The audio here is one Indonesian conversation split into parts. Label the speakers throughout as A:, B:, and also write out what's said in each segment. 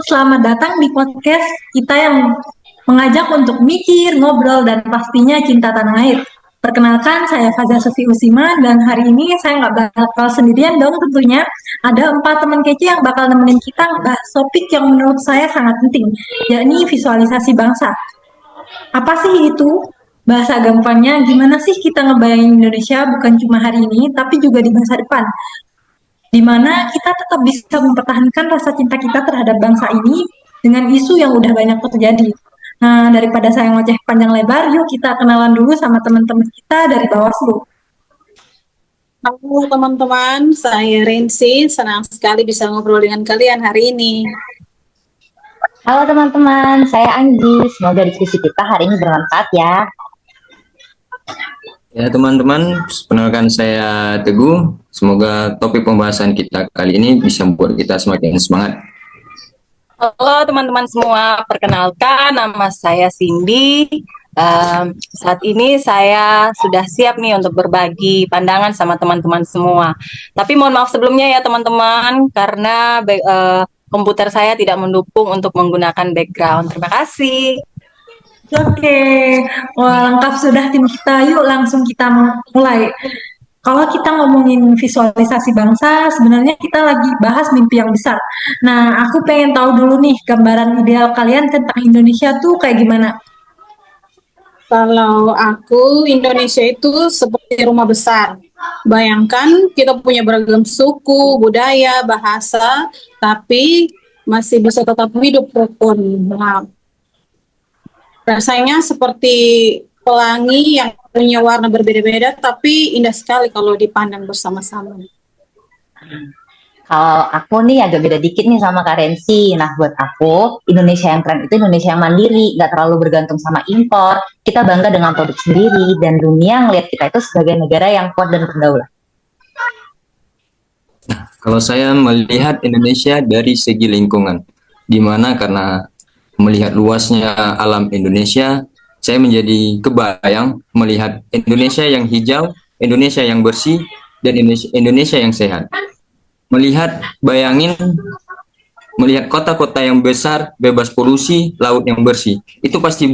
A: selamat datang di podcast kita yang mengajak untuk mikir, ngobrol, dan pastinya cinta tanah air. Perkenalkan, saya Faza Sufi Usima, dan hari ini saya nggak bakal sendirian dong tentunya. Ada 4 teman kece yang bakal nemenin kita ngebahas topik yang menurut saya sangat penting, yakni visualisasi bangsa. Apa sih itu? Bahasa gampangnya, gimana sih kita ngebayangin Indonesia bukan cuma hari ini, tapi juga di masa depan? Di mana kita tetap bisa mempertahankan rasa cinta kita terhadap bangsa ini dengan isu yang udah banyak terjadi. Nah, daripada saya ngoceh panjang lebar, yuk kita kenalan dulu sama teman-teman kita dari Bawaslu.
B: Halo teman-teman, saya Rensi. Senang sekali bisa ngobrol dengan kalian hari ini.
C: Halo teman-teman, saya Anggi. Semoga diskusi kita hari ini bermanfaat ya.
D: Ya teman-teman, perkenalkan saya Teguh. Semoga topik pembahasan kita kali ini bisa membuat kita semakin semangat.
E: Halo teman-teman semua, perkenalkan nama saya Cindy. Saat ini saya sudah siap nih untuk berbagi pandangan sama teman-teman semua. Tapi mohon maaf sebelumnya ya teman-teman, karena komputer saya tidak mendukung untuk menggunakan background. Terima kasih.
A: Oke, wah, lengkap sudah tim kita. Yuk langsung kita mulai. Kalau kita ngomongin visualisasi bangsa, sebenarnya kita lagi bahas mimpi yang besar. Nah, aku pengen tahu dulu nih gambaran ideal kalian tentang Indonesia tuh kayak gimana?
B: Kalau aku, Indonesia itu seperti rumah besar. Bayangkan kita punya beragam suku, budaya, bahasa, tapi masih bisa tetap hidup rukun. Nah, rasanya seperti pelangi yang punya warna berbeda-beda, tapi indah sekali kalau dipandang bersama-sama.
C: Kalau aku nih agak beda dikit nih sama Kak Rensi. Nah, buat aku, Indonesia yang keren itu Indonesia yang mandiri, nggak terlalu bergantung sama impor. Kita bangga dengan produk sendiri, dan dunia ngelihat kita itu sebagai negara yang kuat dan berdaulat.
D: Kalau saya melihat Indonesia dari segi lingkungan, di mana karena melihat luasnya alam Indonesia, saya menjadi kebayang melihat Indonesia yang hijau, Indonesia yang bersih, dan Indonesia yang sehat. Bayangin melihat kota-kota yang besar, bebas polusi, laut yang bersih. Itu pasti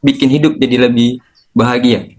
D: bikin hidup jadi lebih bahagia.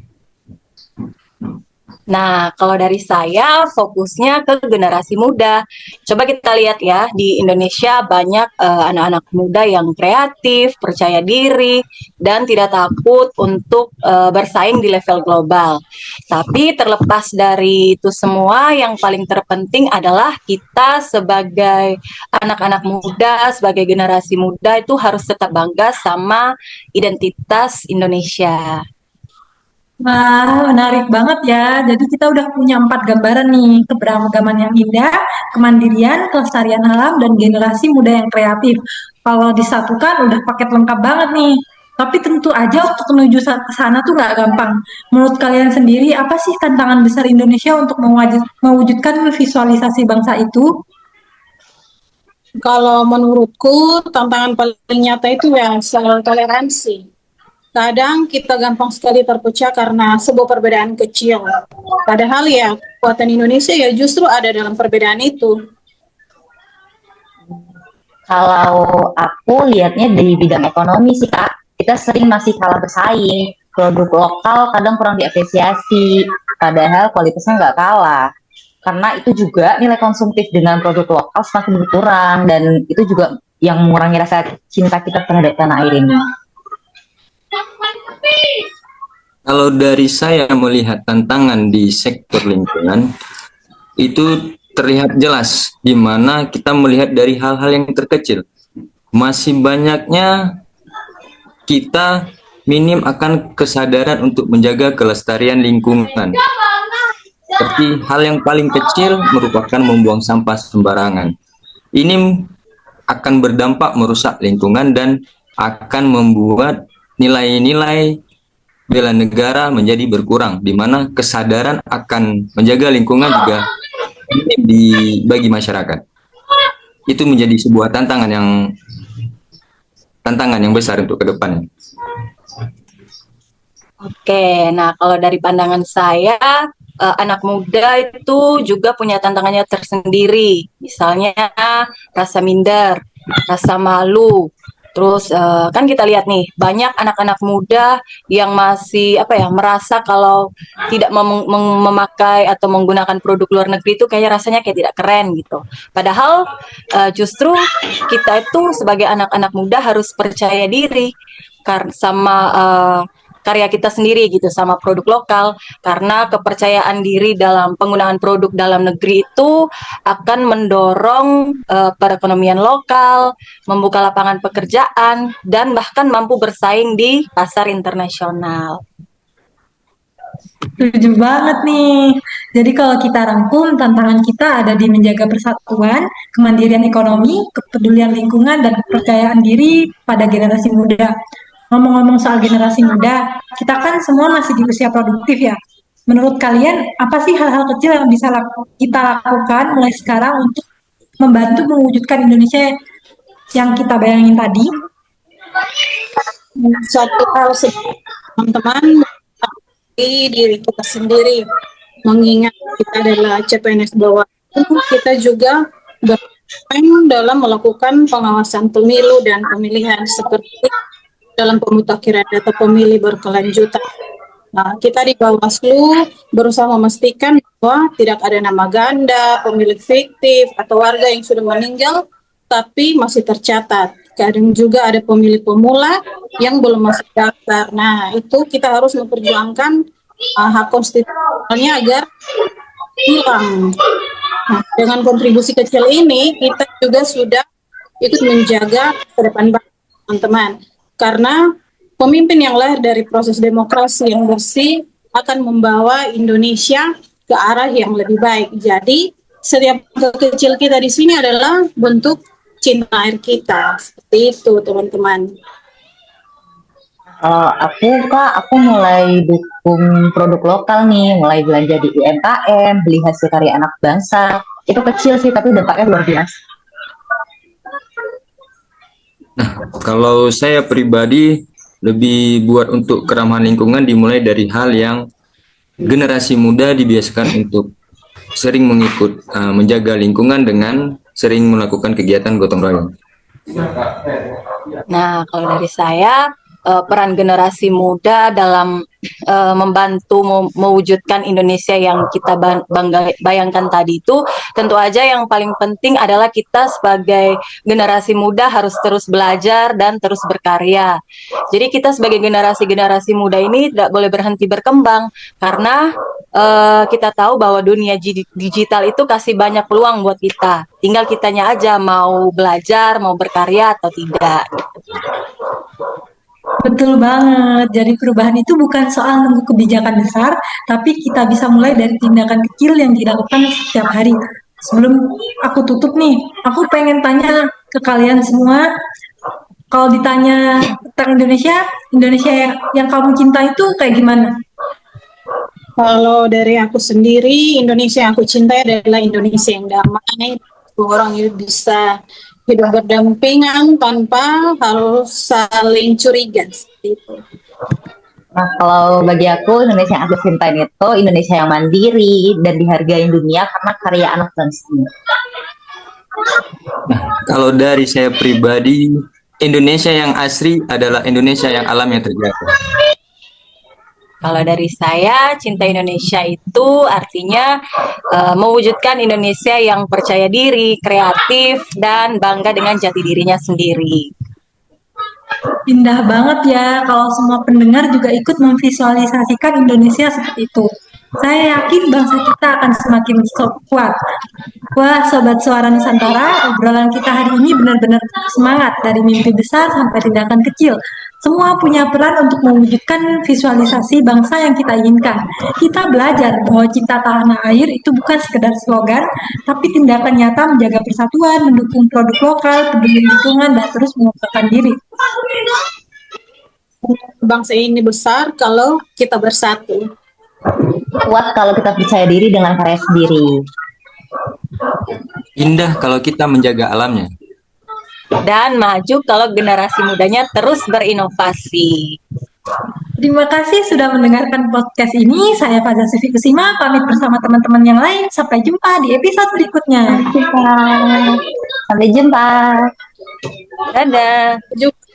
E: Nah, kalau dari saya fokusnya ke generasi muda. Coba kita lihat ya, di Indonesia banyak anak-anak muda yang kreatif, percaya diri, dan tidak takut untuk bersaing di level global. Tapi terlepas dari itu semua, yang paling terpenting adalah kita sebagai anak-anak muda, sebagai generasi muda itu harus tetap bangga sama identitas Indonesia.
A: Wah, menarik banget ya. Jadi kita udah punya 4 gambaran nih, keberagaman yang indah, kemandirian, kelestarian alam, dan generasi muda yang kreatif. Kalau disatukan udah paket lengkap banget nih. Tapi tentu aja untuk menuju ke sana tuh nggak gampang. Menurut kalian sendiri, apa sih tantangan besar Indonesia untuk mewujudkan visualisasi bangsa itu?
B: Kalau menurutku, tantangan paling nyata itu ya soal toleransi. Kadang kita gampang sekali terpecah karena sebuah perbedaan kecil. Padahal ya, kekuatan Indonesia ya justru ada dalam perbedaan itu.
C: Kalau aku lihatnya dari bidang ekonomi sih Kak, kita sering masih kalah bersaing. Produk lokal kadang kurang diapresiasi, padahal kualitasnya nggak kalah. Karena itu juga nilai konsumtif dengan produk lokal semakin berkurang, dan itu juga yang mengurangi rasa cinta kita terhadap tanah air ini.
D: Kalau dari saya melihat tantangan di sektor lingkungan, itu terlihat jelas di mana kita melihat dari hal-hal yang terkecil. Masih banyaknya kita minim akan kesadaran untuk menjaga kelestarian lingkungan. Seperti hal yang paling kecil merupakan membuang sampah sembarangan. Ini akan berdampak merusak lingkungan dan akan membuat nilai-nilai bela negara menjadi berkurang, di mana kesadaran akan menjaga lingkungan juga bagi masyarakat. Itu menjadi sebuah tantangan yang besar untuk ke depannya.
E: Oke, nah kalau dari pandangan saya, anak muda itu juga punya tantangannya tersendiri. Misalnya rasa minder, rasa malu. Terus kan kita lihat nih banyak anak-anak muda yang masih merasa kalau tidak memakai atau menggunakan produk luar negeri itu kayak rasanya kayak tidak keren gitu. Padahal justru kita itu sebagai anak-anak muda harus percaya diri sama karya kita sendiri gitu, sama produk lokal, karena kepercayaan diri dalam penggunaan produk dalam negeri itu akan mendorong perekonomian lokal, membuka lapangan pekerjaan, dan bahkan mampu bersaing di pasar internasional.
A: Setuju banget nih. Jadi kalau kita rangkum, tantangan kita ada di menjaga persatuan, kemandirian ekonomi, kepedulian lingkungan, dan kepercayaan diri pada generasi muda. Ngomong-ngomong soal generasi muda, kita kan semua masih di usia produktif ya. Menurut kalian, apa sih hal-hal kecil yang bisa kita lakukan mulai sekarang untuk membantu mewujudkan Indonesia yang kita bayangin tadi?
B: Satu hal teman-teman, diri kita sendiri, mengingat kita adalah CPNS bawah, kita juga berperan dalam melakukan pengawasan pemilu dan pemilihan seperti dalam pemutakhiran data pemilih berkelanjutan. Nah, kita di Bawaslu berusaha memastikan bahwa tidak ada nama ganda, pemilik fiktif, atau warga yang sudah meninggal tapi masih tercatat. Kadang juga ada pemilih pemula yang belum masuk daftar. Nah, itu kita harus memperjuangkan hak konstitusionalnya agar hilang. Nah, dengan kontribusi kecil ini, kita juga sudah ikut menjaga ke depan teman-teman. Karena pemimpin yang lahir dari proses demokrasi yang bersih akan membawa Indonesia ke arah yang lebih baik. Jadi, setiap kecil kita di sini adalah bentuk cinta air kita. Seperti itu, teman-teman.
C: Aku mulai dukung produk lokal nih, mulai belanja di UMKM, beli hasil karya anak bangsa. Itu kecil sih, tapi dampaknya luar biasa.
D: Nah, kalau saya pribadi lebih buat untuk keramahan lingkungan dimulai dari hal yang generasi muda dibiasakan untuk sering mengikut menjaga lingkungan dengan sering melakukan kegiatan gotong royong.
E: Nah, kalau dari saya, peran generasi muda dalam membantu mewujudkan Indonesia yang kita bayangkan tadi itu, tentu aja yang paling penting adalah kita sebagai generasi muda harus terus belajar dan terus berkarya. Jadi kita sebagai generasi muda ini tidak boleh berhenti berkembang, karena kita tahu bahwa dunia digital itu kasih banyak peluang buat kita. Tinggal kitanya aja mau belajar, mau berkarya atau tidak.
A: Betul banget. Jadi perubahan itu bukan soal nunggu kebijakan besar, tapi kita bisa mulai dari tindakan kecil yang dilakukan setiap hari. Sebelum aku tutup nih, aku pengen tanya ke kalian semua, kalau ditanya tentang Indonesia yang kamu cinta itu kayak gimana?
B: Kalau dari aku sendiri, Indonesia yang aku cintai adalah Indonesia yang damai. Semua orang itu bisa hidup berdampingan tanpa harus saling curiga. Seperti itu.
C: Nah, kalau bagi aku, Indonesia yang aku cintain itu Indonesia yang mandiri dan dihargai dunia karena karya anak bangsa.
D: Nah, kalau dari saya pribadi, Indonesia yang asri adalah Indonesia yang alamnya terjaga.
E: Kalau dari saya, cinta Indonesia itu artinya mewujudkan Indonesia yang percaya diri, kreatif, dan bangga dengan jati dirinya sendiri.
A: Indah banget ya kalau semua pendengar juga ikut memvisualisasikan Indonesia seperti itu. Saya yakin bangsa kita akan semakin kuat. Wah, Sobat Suara Nusantara, obrolan kita hari ini benar-benar semangat dari mimpi besar sampai tindakan kecil. Semua punya peran untuk mewujudkan visualisasi bangsa yang kita inginkan. Kita belajar bahwa cinta tanah air itu bukan sekedar slogan, tapi tindakan nyata menjaga persatuan, mendukung produk lokal, peduli lingkungan, dan terus mengembangkan diri.
B: Bangsa ini besar kalau kita bersatu.
C: Kuat kalau kita percaya diri dengan karya sendiri.
D: Indah kalau kita menjaga alamnya.
E: Dan maju kalau generasi mudanya terus berinovasi.
A: Terima kasih sudah mendengarkan podcast ini. Saya Faza Sufi Kusima, pamit bersama teman-teman yang lain. Sampai jumpa di episode berikutnya.
C: Sampai jumpa.
E: Dadah.
B: Juga